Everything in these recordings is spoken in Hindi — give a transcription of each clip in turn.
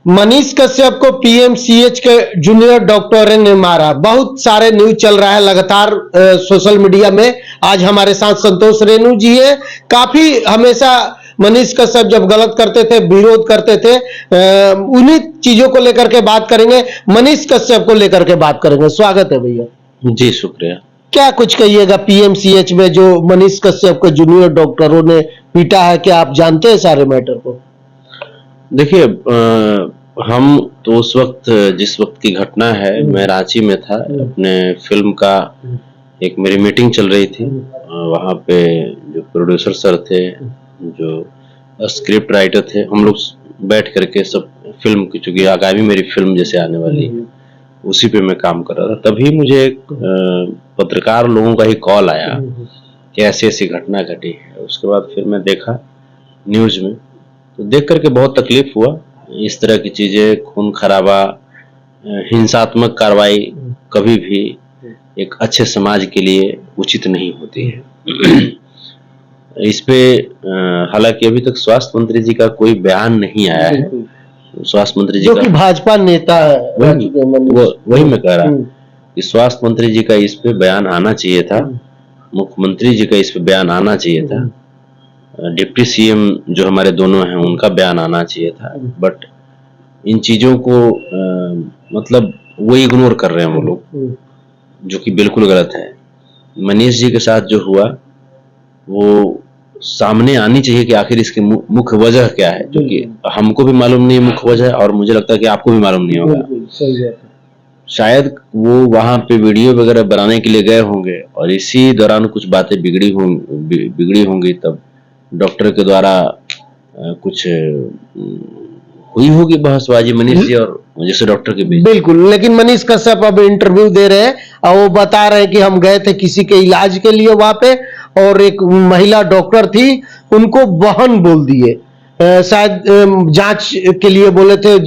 मनीष कश्यप को पीएमसीएच के जूनियर डॉक्टर ने मारा। बहुत सारे न्यूज चल रहा है लगातार सोशल मीडिया में। आज हमारे साथ संतोष रेणु जी है। काफी हमेशा मनीष कश्यप जब गलत करते थे, विरोध करते थे, उन्हीं चीजों को लेकर के बात करेंगे। मनीष कश्यप को लेकर के बात करेंगे। स्वागत है भैया। जी शुक्रिया। क्या कुछ कहिएगा पीएमसीएच में जो मनीष कश्यप को जूनियर डॉक्टरों ने पीटा है, क्या आप जानते हैं सारे मैटर को? देखिए, हम तो उस वक्त जिस वक्त की घटना है, मैं रांची में था। अपने फिल्म का एक मेरी मीटिंग चल रही थी। वहाँ पे जो प्रोड्यूसर सर थे, जो स्क्रिप्ट राइटर थे, हम लोग बैठ करके सब फिल्म की, चूंकि आगामी मेरी फिल्म जैसे आने वाली है, उसी पे मैं काम कर रहा था। तभी मुझे एक पत्रकार लोगों का ही कॉल आया कि ऐसी ऐसी घटना घटी है। उसके बाद फिर मैं देखा न्यूज में, तो देख करके बहुत तकलीफ हुआ। इस तरह की चीजें, खून खराबा, हिंसात्मक कार्रवाई कभी भी एक अच्छे समाज के लिए उचित नहीं होती है। इस पे हालांकि अभी तक स्वास्थ्य मंत्री जी का कोई बयान नहीं आया है। स्वास्थ्य मंत्री जी, जो कि भाजपा नेता है, वही मैं कह रहा कि स्वास्थ्य मंत्री जी का इस पे बयान आना चाहिए था, मुख्यमंत्री जी का इस पे बयान आना चाहिए था, डिप्टी सीएम जो हमारे दोनों हैं उनका बयान आना चाहिए था। बट इन चीजों को मतलब वो इग्नोर कर रहे हैं वो लोग, जो कि बिल्कुल गलत है। मनीष जी के साथ जो हुआ वो सामने आनी चाहिए कि आखिर इसकी मुख्य वजह क्या है, क्योंकि हमको भी मालूम नहीं है मुख्य वजह, और मुझे लगता है कि आपको भी मालूम नहीं होगा। शायद वो वहां पे वीडियो वगैरह बनाने के लिए गए होंगे और इसी दौरान कुछ बातें बिगड़ी होंगी, तब डॉक्टर के द्वारा कुछ हुई होगी बहसबाजी मनीष जी और जैसे डॉक्टर के बीच। बिल्कुल, लेकिन मनीष कश्यप अब इंटरव्यू दे रहे हैं और वो बता रहे हैं कि हम गए थे किसी के इलाज के लिए वहां पे, और एक महिला डॉक्टर थी, उनको बहन बोल दिए। शायद जांच के लिए बोले थे,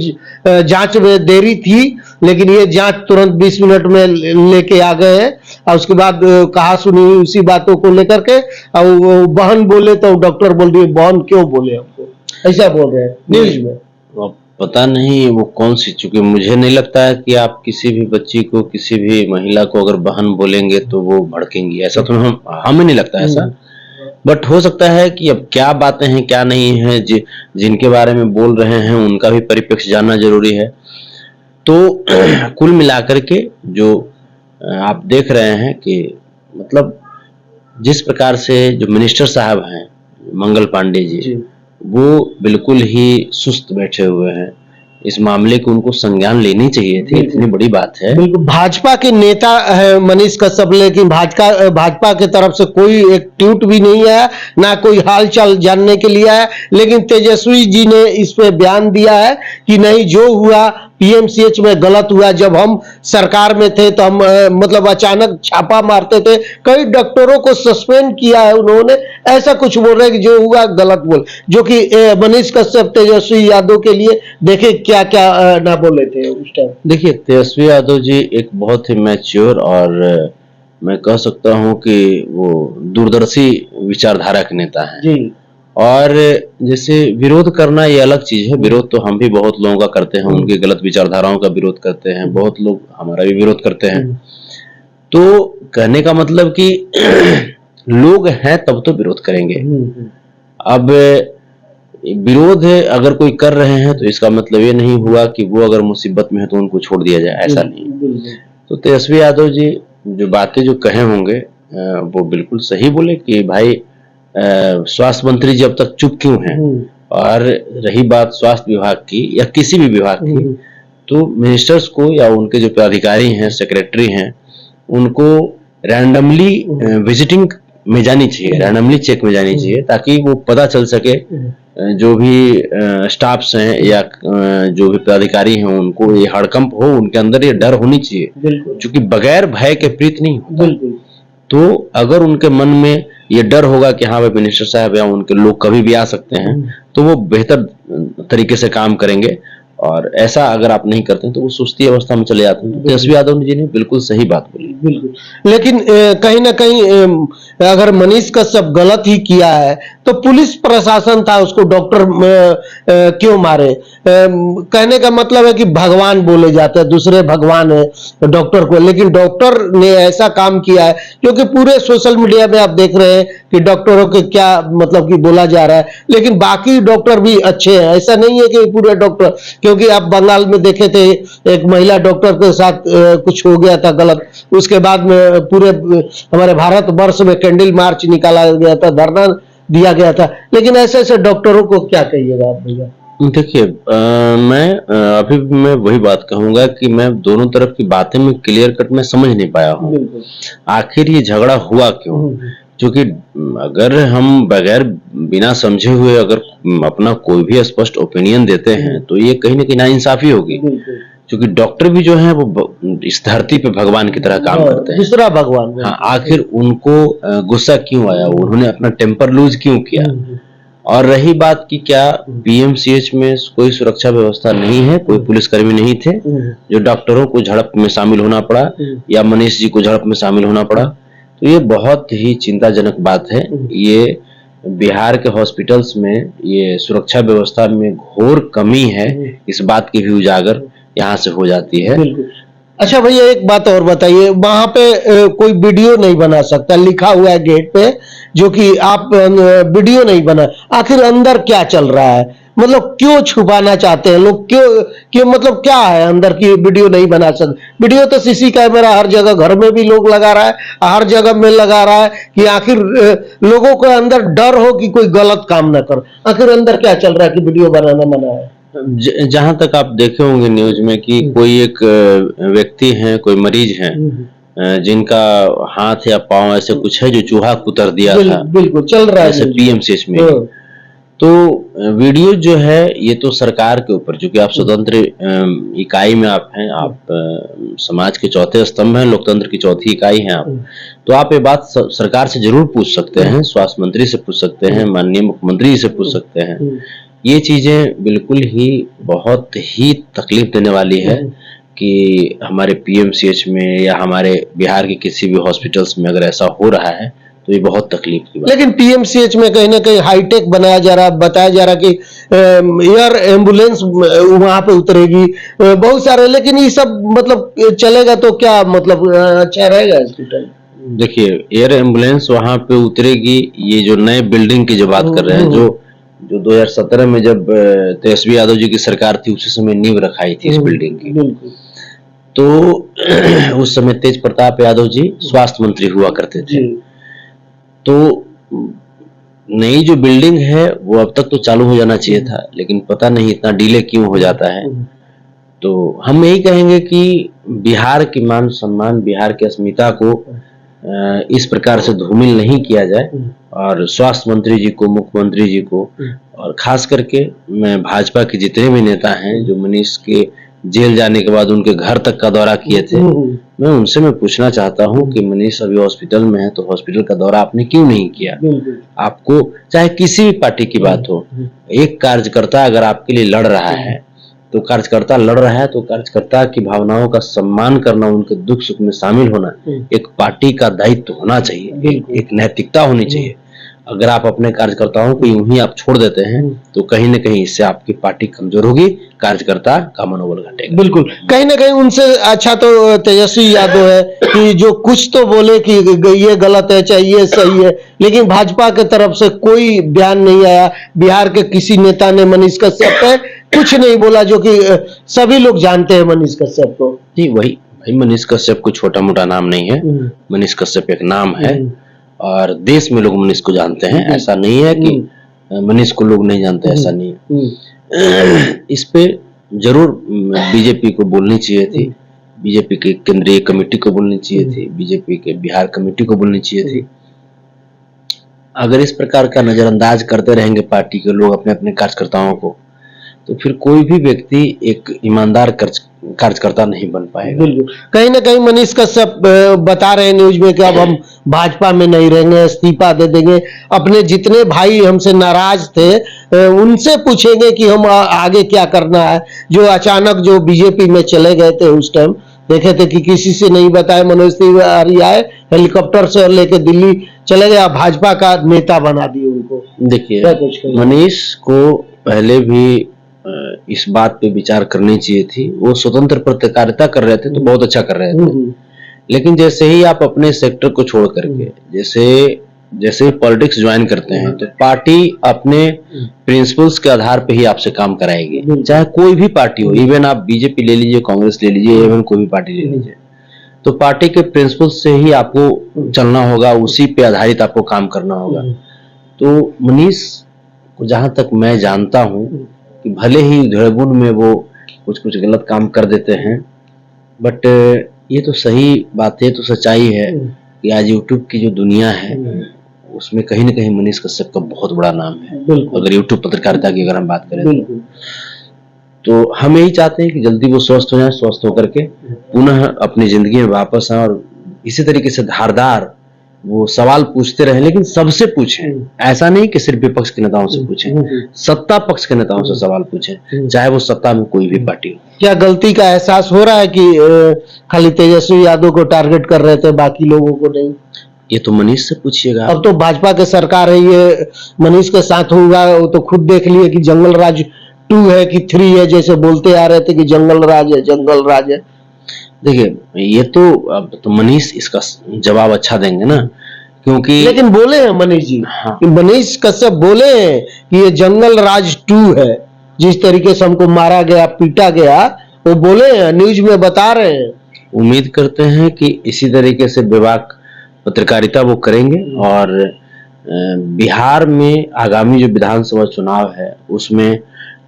जांच में देरी थी, लेकिन ये जांच तुरंत 20 मिनट में लेके आ गए हैं। और उसके बाद कहा सुनी उसी बातों को लेकर के, और बहन बोले तो डॉक्टर बोल दिए बहन क्यों बोले हमको, ऐसा बोल रहे हैं न्यूज में। पता नहीं वो कौन सी, चूंकि मुझे नहीं लगता है कि आप किसी भी बच्ची को, किसी भी महिला को अगर बहन बोलेंगे तो वो भड़केंगी, ऐसा तो हमें नहीं लगता ऐसा। बट हो सकता है कि अब क्या बातें हैं क्या नहीं है, जिनके बारे में बोल रहे हैं उनका भी परिप्रेक्ष्य जानना जरूरी है। तो कुल मिलाकर के जो आप देख रहे हैं कि मतलब जिस प्रकार से जो मिनिस्टर साहब हैं मंगल पांडे जी, वो बिल्कुल ही सुस्त बैठे हुए हैं। इस मामले को उनको संज्ञान लेनी चाहिए थी, इतनी बड़ी बात है। बिल्कुल, भाजपा के नेता है मनीष कश्यप, लेकिन भाजपा की तरफ से कोई एक ट्वीट भी नहीं आया, ना कोई हालचाल जानने के लिए आया। लेकिन तेजस्वी जी ने इस पे बयान दिया है कि नहीं, जो हुआ पीएमसीएच में गलत हुआ। जब हम सरकार में थे तो हम मतलब अचानक छापा मारते थे, कई डॉक्टरों को सस्पेंड किया है उन्होंने, ऐसा कुछ बोल रहे हैं कि जो हुआ गलत बोल, जो कि मनीष कश्यप तेजस्वी यादव के लिए देखे क्या क्या ना बोले थे उस टाइम। देखिए, तेजस्वी यादव जी एक बहुत ही मैच्योर और मैं कह सकता हूं कि वो दूरदर्शी विचारधारा के नेता हैं जी। और जैसे विरोध करना ये अलग चीज है, विरोध तो हम भी बहुत लोगों का करते हैं, उनकी गलत विचारधाराओं का विरोध करते हैं, बहुत लोग हमारा भी विरोध करते हैं। तो कहने का मतलब कि लोग हैं तब तो विरोध करेंगे। अब विरोध अगर कोई कर रहे हैं तो इसका मतलब ये नहीं हुआ कि वो अगर मुसीबत में है तो उनको छोड़ दिया जाए, ऐसा नहीं। तो तेजस्वी यादव जी जो बातें जो कहे होंगे वो बिल्कुल सही बोले कि भाई स्वास्थ्य मंत्री जी अब तक चुप क्यों हैं। और रही बात स्वास्थ्य विभाग की या किसी भी विभाग की, तो मिनिस्टर्स को या उनके जो पदाधिकारी हैं, सेक्रेटरी हैं, उनको रैंडमली विजिटिंग में जानी चाहिए, रैंडमली चेक में जानी चाहिए, ताकि वो पता चल सके जो भी स्टाफ्स हैं या जो भी पदाधिकारी हैं उनको ये हड़कंप हो, उनके अंदर ये डर होनी चाहिए, क्योंकि बगैर भय के प्रीत नहीं होता। तो अगर उनके मन में ये डर होगा कि हाँ भाई मिनिस्टर साहब या उनके लोग कभी भी आ सकते हैं, तो वो बेहतर तरीके से काम करेंगे। और ऐसा अगर आप नहीं करते तो वो सुस्ती अवस्था में चले जाते हैं। तेजस्वी यादव जी ने बिल्कुल सही बात बोली। बिल्कुल, लेकिन कहीं ना कहीं अगर मनीष कश्यप गलत ही किया है तो पुलिस प्रशासन था, उसको डॉक्टर क्यों मारे? कहने का मतलब है कि भगवान बोले जाते हैं, दूसरे भगवान है डॉक्टर को, लेकिन डॉक्टर ने ऐसा काम किया है क्योंकि पूरे सोशल मीडिया में आप देख रहे हैं कि डॉक्टरों के क्या मतलब कि बोला जा रहा है, लेकिन बाकी डॉक्टर भी अच्छे हैं, ऐसा नहीं है कि पूरे डॉक्टर, क्योंकि आप बंगाल में देखे थे एक महिला डॉक्टर के साथ कुछ हो गया था गलत, उसके बाद में पूरे हमारे भारत वर्ष में कैंडल मार्च निकाला गया था, धरना दिया गया था, लेकिन ऐसे ऐसे डॉक्टरों को क्या कहिएगा आप भैया? देखिए, अभी मैं वही बात कहूंगा कि मैं दोनों तरफ की बातें में क्लियर कट में समझ नहीं पाया हूँ। आखिर ये झगड़ा हुआ क्यों? क्योंकि अगर हम बगैर बिना समझे हुए अगर अपना कोई भी स्पष्ट ओपिनियन देते हैं तो ये कहीं ना कहीं नाइंसाफी होगी, क्योंकि डॉक्टर भी जो है वो इस धरती पे भगवान की तरह काम करते हैं, दूसरा भगवान। हाँ, आखिर उनको गुस्सा क्यों आया, उन्होंने अपना टेम्पर लूज क्यों किया? और रही बात कि क्या पीएमसीएच में कोई सुरक्षा व्यवस्था नहीं है, कोई पुलिसकर्मी नहीं थे जो डॉक्टरों को झड़प में शामिल होना पड़ा या मनीष जी को झड़प में शामिल होना पड़ा, तो ये बहुत ही चिंताजनक बात है। ये बिहार के हॉस्पिटल्स में ये सुरक्षा व्यवस्था में घोर कमी है, इस बात की भी उजागर यहाँ से हो जाती है। अच्छा भैया, एक बात और बताइए, वहां पे कोई वीडियो नहीं बना सकता, लिखा हुआ है गेट पे जो कि आप वीडियो नहीं बना, आखिर अंदर क्या चल रहा है? मतलब क्यों छुपाना चाहते हैं लोग? क्यों मतलब क्या है अंदर की वीडियो नहीं बना सकते? वीडियो तो सीसी कैमरा हर जगह, घर में भी लोग लगा रहा है, हर जगह में लगा रहा है कि आखिर लोगों को अंदर डर हो कि कोई गलत काम ना कर। आखिर अंदर क्या चल रहा है कि वीडियो बनाना मना है? जहां तक आप देखे होंगे न्यूज में कि कोई एक व्यक्ति है, कोई मरीज है जिनका हाथ या पांव ऐसे कुछ है जो चूहा कुतर दिया था, बिल्कुल चल रहा है पीएमसीएच में। तो वीडियो जो है ये तो सरकार के ऊपर, जो कि आप स्वतंत्र इकाई में आप हैं, आप समाज के चौथे स्तंभ हैं, लोकतंत्र की चौथी इकाई हैं आप, तो आप ये बात सरकार से जरूर पूछ सकते हैं, स्वास्थ्य मंत्री से पूछ सकते हैं, माननीय मुख्यमंत्री से पूछ सकते हैं। ये चीजें बिल्कुल ही बहुत ही तकलीफ देने वाली है कि हमारे पीएमसीएच में या हमारे बिहार के किसी भी हॉस्पिटल्स में अगर ऐसा हो रहा है तो ये बहुत तकलीफ की बात। लेकिन पीएमसीएच में कहीं ना कहीं हाईटेक बनाया जा रहा, बताया जा रहा कि एयर एम्बुलेंस वहां पे उतरेगी, बहुत सारे, लेकिन ये सब मतलब चलेगा तो क्या मतलब अच्छा रहेगा हॉस्पिटल? देखिए, एयर एम्बुलेंस वहां पे उतरेगी, ये जो नए बिल्डिंग की जो बात कर रहे हैं, जो 2017 में जब तेजस्वी यादव जी की सरकार थी उसी समय नींव रखाई थी इस बिल्डिंग की, तो उस समय तेज प्रताप यादव जी स्वास्थ्य मंत्री हुआ करते थे। तो नई जो बिल्डिंग है वो अब तक तो चालू हो जाना चाहिए था, लेकिन पता नहीं इतना डिले क्यों हो जाता है। तो हम यही कहेंगे कि बिहार की मान सम्मान, बिहार की अस्मिता को इस प्रकार से धूमिल नहीं किया जाए, और स्वास्थ्य मंत्री जी को, मुख्यमंत्री जी को, और खास करके मैं भाजपा के जितने भी नेता हैं जो मनीष के जेल जाने के बाद उनके घर तक का दौरा किए थे, मैं उनसे मैं पूछना चाहता हूं कि मनीष अभी हॉस्पिटल में है तो हॉस्पिटल का दौरा आपने क्यों नहीं किया? आपको चाहे किसी भी पार्टी की बात हो, एक कार्यकर्ता अगर आपके लिए लड़ रहा है तो कार्यकर्ता लड़ रहा है तो कार्यकर्ता की भावनाओं का सम्मान करना, उनके दुख सुख में शामिल होना एक पार्टी का दायित्व होना चाहिए, एक नैतिकता होनी चाहिए। अगर आप अपने कार्यकर्ताओं को यूं ही आप छोड़ देते हैं तो कहीं ना कहीं इससे आपकी पार्टी कमजोर होगी, कार्यकर्ता का मनोबल घटेगा। बिल्कुल, कहीं ना कहीं उनसे अच्छा तो तेजस्वी यादव है कि जो कुछ तो बोले कि ये गलत है चाहे ये सही है, लेकिन भाजपा के तरफ से कोई बयान नहीं आया। बिहार के किसी नेता ने मनीष कश्यप पे कुछ नहीं बोला, जो कि सभी लोग जानते हैं मनीष कश्यप को। जी वही, मनीष कश्यप कोई छोटा मोटा नाम नहीं है, मनीष कश्यप एक नाम है और देश में लोग मनीष को जानते हैं। ऐसा नहीं है कि मनीष को लोग नहीं जानते, ऐसा नहीं है। इस पे जरूर बीजेपी को बोलनी चाहिए थी, बीजेपी के केंद्रीय कमेटी को बोलनी चाहिए थी, बीजेपी के बिहार कमेटी को बोलनी चाहिए थी। अगर इस प्रकार का नजरअंदाज करते रहेंगे पार्टी के लोग अपने अपने कार्यकर्ताओं को, तो फिर कोई भी व्यक्ति एक ईमानदार कार्यकर्ता नहीं बन पाएगा। बिल्कुल, कहीं ना कहीं मनीष कश्यप बता रहे हैं न्यूज में कि अब हम भाजपा में नहीं रहेंगे, इस्तीफा दे देंगे। अपने जितने भाई हमसे नाराज थे उनसे पूछेंगे कि हम आगे क्या करना है। जो अचानक जो बीजेपी में चले गए थे उस टाइम देखे थे कि किसी से नहीं बताए, मनोज तिवारी आए हेलीकॉप्टर से लेके दिल्ली चले गए, भाजपा का नेता बना दिए उनको। देखिए, मनीष को पहले भी इस बात पे विचार करनी चाहिए थी। वो स्वतंत्र पत्रकारिता कर रहे थे तो बहुत अच्छा कर रहे थे, लेकिन जैसे ही आप अपने सेक्टर को छोड़ करके जैसे पॉलिटिक्स ज्वाइन करते हैं तो पार्टी अपने प्रिंसिपल्स के आधार पे ही आपसे काम कराएगी, चाहे कोई भी पार्टी हो। इवन आप बीजेपी ले लीजिए, कांग्रेस ले लीजिए, इवन कोई भी पार्टी ले लीजिए, तो पार्टी के प्रिंसिपल्स से ही आपको चलना होगा, उसी पे आधारित आपको काम करना होगा। तो मनीष को जहां तक मैं जानता हूं कि भले ही देहरादून में वो कुछ गलत काम कर देते हैं, बट ये तो सही बात है, तो सच्चाई है कि आज यूट्यूब की जो दुनिया है उसमें कहीं ना कहीं मनीष कश्यप का बहुत बड़ा नाम है। अगर यूट्यूब पत्रकारिता की अगर हम बात करें तो हम यही चाहते हैं कि जल्दी वो स्वस्थ हो जाए, स्वस्थ होकर के पुनः अपनी जिंदगी में वापस आए और इसी तरीके से धारदार वो सवाल पूछते रहे, लेकिन सबसे पूछें। ऐसा नहीं कि सिर्फ विपक्ष के नेताओं से पूछें, सत्ता पक्ष के नेताओं से सवाल पूछें, चाहे वो सत्ता में कोई भी पार्टी हो। क्या गलती का एहसास हो रहा है कि खाली तेजस्वी यादव को टारगेट कर रहे थे, बाकी लोगों को नहीं? ये तो मनीष से पूछिएगा। अब तो भाजपा की सरकार है, ये मनीष के साथ होगा। वो तो खुद देख लिए कि जंगल राज 2 है कि 3 है, जैसे बोलते आ रहे थे कि जंगल राज है, जंगल राज है। देखिए, ये तो अब तो मनीष इसका जवाब अच्छा देंगे ना, क्योंकि लेकिन बोले हैं मनीष जी, हाँ। मनीष कश्यप बोले हैं कि ये जंगल राज 2 है, जिस तरीके से हमको मारा गया, पीटा गया, वो बोले हैं, न्यूज में बता रहे हैं। उम्मीद करते हैं कि इसी तरीके से विवाक पत्रकारिता वो करेंगे और बिहार में आगामी जो विधानसभा चुनाव है उसमें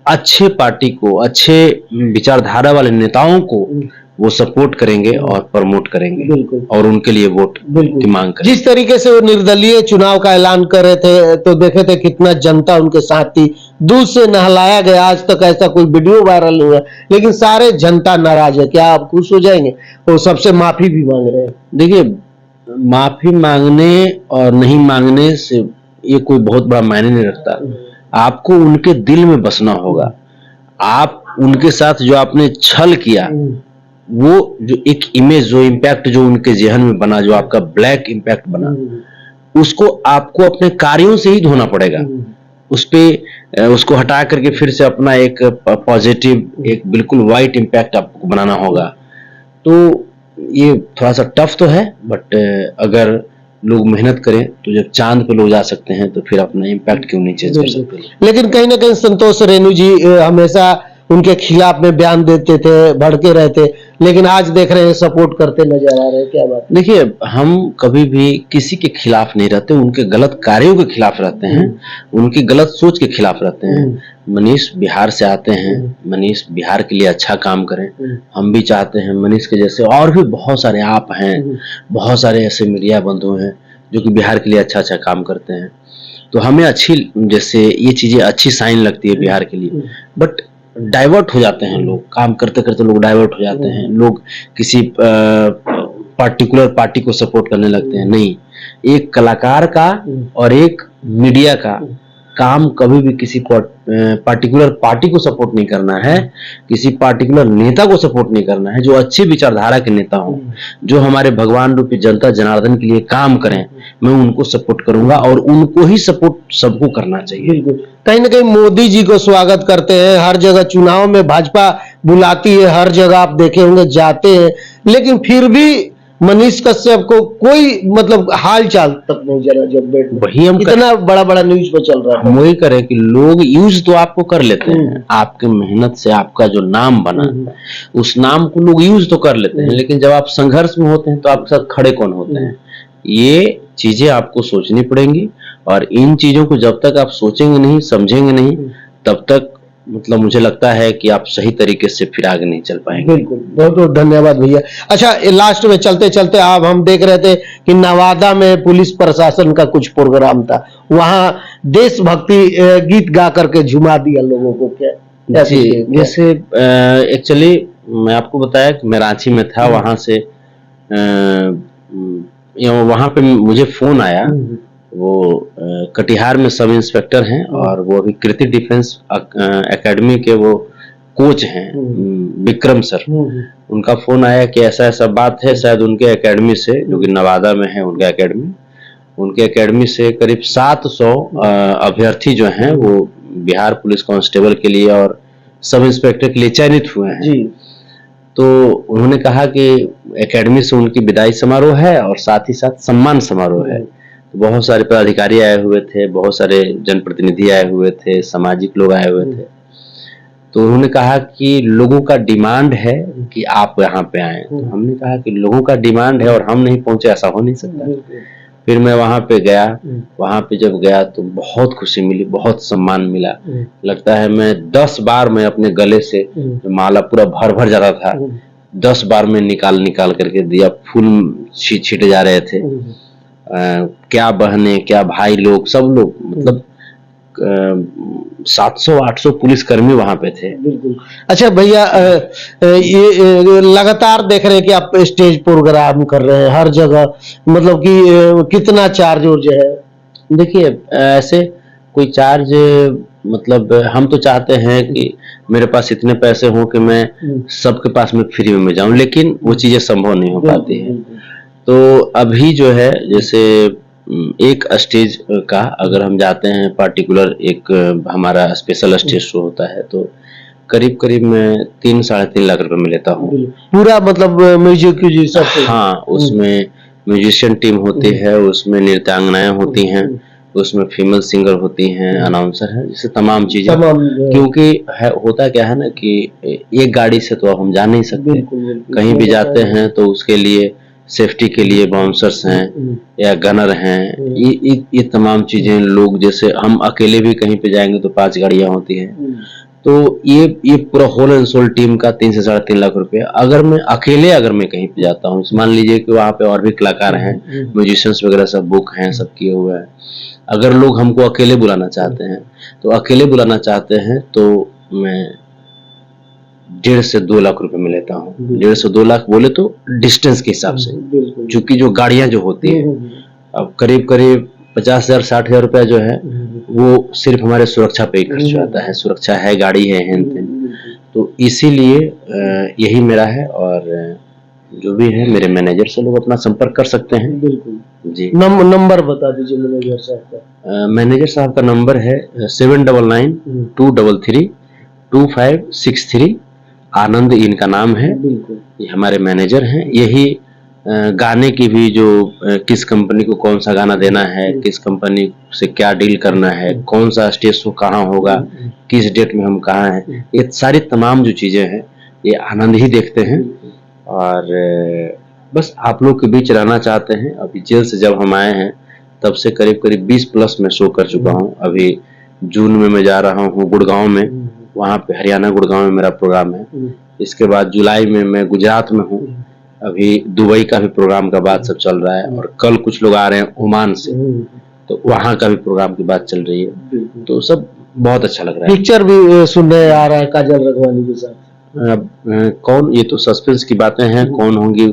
अच्छे पार्टी को, अच्छे विचारधारा वाले नेताओं को वो सपोर्ट करेंगे और प्रमोट करेंगे और उनके लिए वोट की मांग करेंगे। जिस तरीके से वो निर्दलीय चुनाव का ऐलान कर रहे थे तो देखे थे कितना जनता उनके साथ थी, दूध से नहलाया गया। आज तक ऐसा कोई वीडियो वायरल नहीं हुआ, लेकिन सारे जनता नाराज है। क्या आप खुश हो जाएंगे? वो सबसे माफी भी मांग रहे हैं। देखिए, माफी मांगने और नहीं मांगने से ये कोई बहुत बड़ा मायने नहीं रखता। आपको उनके दिल में बसना होगा। आप उनके साथ जो आपने छल किया, वो जो एक इमेज, जो इम्पैक्ट जो उनके जहन में बना, जो आपका ब्लैक इम्पैक्ट बना, उसको आपको अपने कार्यों से ही धोना पड़ेगा। उस पे उसको हटा करके फिर से अपना एक पॉजिटिव, एक बिल्कुल वाइट इम्पैक्ट आपको बनाना होगा। तो ये थोड़ा सा टफ तो है, बट अगर लोग मेहनत करें तो जब चांद पे लोग जा सकते हैं तो फिर अपना इम्पैक्ट क्यों नहीं चेंज कर सकते। लेकिन कहीं ना कहीं संतोष रेणु जी हमेशा उनके खिलाफ में बयान देते थे, भड़के रहते, लेकिन आज देख रहे हैं सपोर्ट करते नजर आ रहे हैं। क्या बात? देखिए, हम कभी भी किसी के खिलाफ नहीं रहते, उनके गलत कार्यों के खिलाफ रहते हैं, उनकी गलत सोच के खिलाफ रहते हैं। मनीष बिहार से आते हैं, मनीष बिहार के लिए अच्छा काम करें। हम भी चाहते हैं मनीष के जैसे और भी बहुत सारे आप हैं, बहुत सारे ऐसे मीडिया बंधु हैं जो कि बिहार के लिए अच्छा काम करते हैं। तो हमें अच्छी, जैसे ये चीजें अच्छी साइन लगती है बिहार के लिए, बट डाइवर्ट हो जाते हैं लोग, काम करते करते लोग डाइवर्ट हो जाते हैं। लोग किसी पार्टिकुलर पार्टी को सपोर्ट करने लगते हैं। नहीं, एक कलाकार का और एक मीडिया का काम कभी भी किसी पार्टिकुलर पार्टी को सपोर्ट नहीं करना है, किसी पार्टिकुलर नेता को सपोर्ट नहीं करना है। जो अच्छी विचारधारा के नेता हों, जो हमारे भगवान रूपी जनता जनार्दन के लिए काम करें, मैं उनको सपोर्ट करूंगा और उनको ही सपोर्ट सबको करना चाहिए। कहीं ना कहीं मोदी जी को स्वागत करते हैं, हर जगह चुनाव में भाजपा बुलाती है, हर जगह आप देखे होंगे जाते हैं, लेकिन फिर भी मनीष कश्यप को कोई मतलब हाल चाल तक नहीं जरा, जब वही हम इतना बड़ा बड़ा न्यूज पे चल रहा है। हम वही करें कि लोग यूज तो आपको कर लेते हैं, आपके मेहनत से आपका जो नाम बना, उस नाम को लोग यूज तो कर लेते हैं, लेकिन जब आप संघर्ष में होते हैं तो आपके साथ खड़े कौन होते हैं? ये चीजें आपको सोचनी पड़ेंगी और इन चीजों को जब तक आप सोचेंगे नहीं, समझेंगे नहीं, तब तक मतलब मुझे लगता है कि आप सही तरीके से फिर आगे नहीं चल पाएंगे। बिल्कुल, बहुत बहुत धन्यवाद भैया। अच्छा, लास्ट में चलते चलते अब हम देख रहे थे कि नवादा में पुलिस प्रशासन का कुछ प्रोग्राम था, वहां देशभक्ति गीत गा करके झुमा दिया लोगों को। क्या जैसे एक्चुअली मैं आपको बताया कि मैं रांची में था, वहां से वहां पे मुझे फोन आया। वो कटिहार में सब इंस्पेक्टर हैं और वो अभी कृति डिफेंस एकेडमी के वो कोच हैं विक्रम सर, उनका फोन आया कि ऐसा ऐसा बात है, शायद उनके एकेडमी से, जो कि नवादा में है उनका एकेडमी, उनके एकेडमी से करीब 700 अभ्यर्थी जो हैं वो बिहार पुलिस कांस्टेबल के लिए और सब इंस्पेक्टर के लिए चयनित हुए हैं। तो उन्होंने कहा कि एकेडमी से उनकी विदाई समारोह है और साथ ही साथ सम्मान समारोह है। तो बहुत सारे पदाधिकारी आए हुए थे, बहुत सारे जनप्रतिनिधि आए हुए थे, सामाजिक लोग आए हुए थे। तो उन्होंने कहा कि लोगों का डिमांड है कि आप यहाँ पे आए। तो हमने कहा कि लोगों का डिमांड है और हम नहीं पहुंचे, ऐसा हो नहीं सकता। फिर मैं वहां पे गया, वहां पे जब गया तो बहुत खुशी मिली, बहुत सम्मान मिला। लगता है मैं 10 बार मैं अपने गले से माला पूरा भर भर जाता था, 10 बार में निकाल करके दिया, फूल छीटे जा रहे थे। क्या बहने, क्या भाई लोग, सब लोग, मतलब 700-800 पुलिसकर्मी वहां पे थे। बिल्कुल। अच्छा भैया, ये लगातार देख रहे हैं कि आप स्टेज प्रोग्राम कर रहे हैं हर जगह, मतलब कि कितना चार्ज है? देखिए, ऐसे कोई चार्ज, मतलब हम तो चाहते हैं कि मेरे पास इतने पैसे हों कि मैं सबके पास में फ्री में जाऊं, लेकिन वो चीजें संभव नहीं हो पाती है। तो अभी जो है, जैसे एक स्टेज का अगर हम जाते हैं, पार्टिकुलर एक हमारा स्पेशल स्टेज शो होता है, तो करीब करीब मैं 3-3.5 लाख रुपए में लेता हूँ पूरा, मतलब म्यूजिक सब। हाँ, उसमें म्यूजिशियन टीम होती है, उसमें नृत्यांगनाएं होती हैं, उसमें फीमेल सिंगर होती हैं, अनाउंसर है, जैसे तमाम चीजें। क्योंकि होता क्या है ना कि एक गाड़ी से तो हम जा नहीं सकते, कहीं भी जाते हैं तो उसके लिए सेफ्टी के लिए बाउंसर्स हैं या गनर हैं, ये तमाम चीजें। लोग, जैसे हम अकेले भी कहीं पे जाएंगे तो 5 गाड़ियां होती हैं। तो ये पूरा होल एंड सोल टीम का 3 से 3.5 लाख रुपए। अगर मैं अकेले कहीं पे जाता हूँ, मान लीजिए कि वहाँ पे और भी कलाकार हैं, म्यूजिशियंस वगैरह सब बुक हैं, सब किए हुए हैं। अगर लोग हमको अकेले बुलाना चाहते हैं तो मैं 1.5 से 2 लाख रुपए में लेता हूँ। 1.5 से 2 लाख बोले तो डिस्टेंस के हिसाब से, क्योंकि जो गाड़ियां जो होती है, अब करीब 50,000 60,000 रुपया जो है वो सिर्फ हमारे सुरक्षा पे ही खर्च आता है। सुरक्षा है, गाड़ी है, तो इसीलिए यही मेरा है। और जो भी है, मेरे मैनेजर से लोग अपना संपर्क कर सकते हैं। बिल्कुल जी। नंबर बता दीजिए मैनेजर साहब का। मैनेजर साहब का नंबर है 799-233-2563। आनंद इनका नाम है। ये हमारे मैनेजर हैं। यही गाने की भी, जो किस कंपनी को कौन सा गाना देना है, किस कंपनी से क्या डील करना है, कौन सा स्टेज शो कहाँ होगा, किस डेट में हम कहाँ हैं, ये सारी तमाम जो चीजें हैं ये आनंद ही देखते हैं। और बस आप लोग के बीच रहना चाहते हैं। अभी जेल से जब हम आए हैं तब से करीब 20+ में शो कर चुका हूँ। अभी जून में मैं जा रहा हूँ गुड़गांव में, वहाँ पे हरियाणा गुड़गांव में मेरा प्रोग्राम है। इसके बाद जुलाई में मैं गुजरात में हूँ। अभी दुबई का भी प्रोग्राम का बात सब चल रहा है, और कल कुछ लोग आ रहे हैं ओमान से, तो वहाँ का भी प्रोग्राम की बात चल रही है। तो सब बहुत अच्छा लग रहा है। पिक्चर भी सुनने आ रहा है काजल रघवानी के साथ। कौन, ये तो सस्पेंस की बातें हैं, कौन होंगी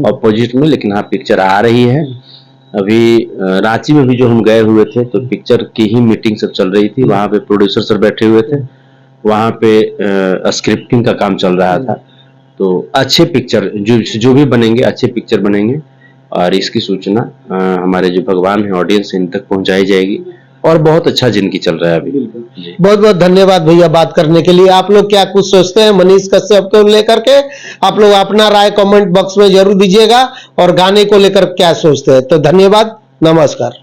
अपोजिट में, लेकिन हाँ पिक्चर आ रही है। अभी रांची में भी जो हम गए हुए थे तो पिक्चर की ही मीटिंग सब चल रही थी। वहाँ पे प्रोड्यूसर सर बैठे हुए थे, वहाँ पे स्क्रिप्टिंग का काम चल रहा था। तो अच्छे पिक्चर जो भी बनेंगे, अच्छे पिक्चर बनेंगे, और इसकी सूचना हमारे जो भगवान है, ऑडियंस, इन तक पहुंचाई जाएगी। और बहुत अच्छा जिंदगी चल रहा है अभी। बहुत बहुत धन्यवाद भैया बात करने के लिए। आप लोग क्या कुछ सोचते हैं मनीष कश्यप को लेकर के? आप लोग अपना राय कमेंट बॉक्स में जरूर दीजिएगा, और गाने को लेकर क्या सोचते हैं। तो धन्यवाद, नमस्कार।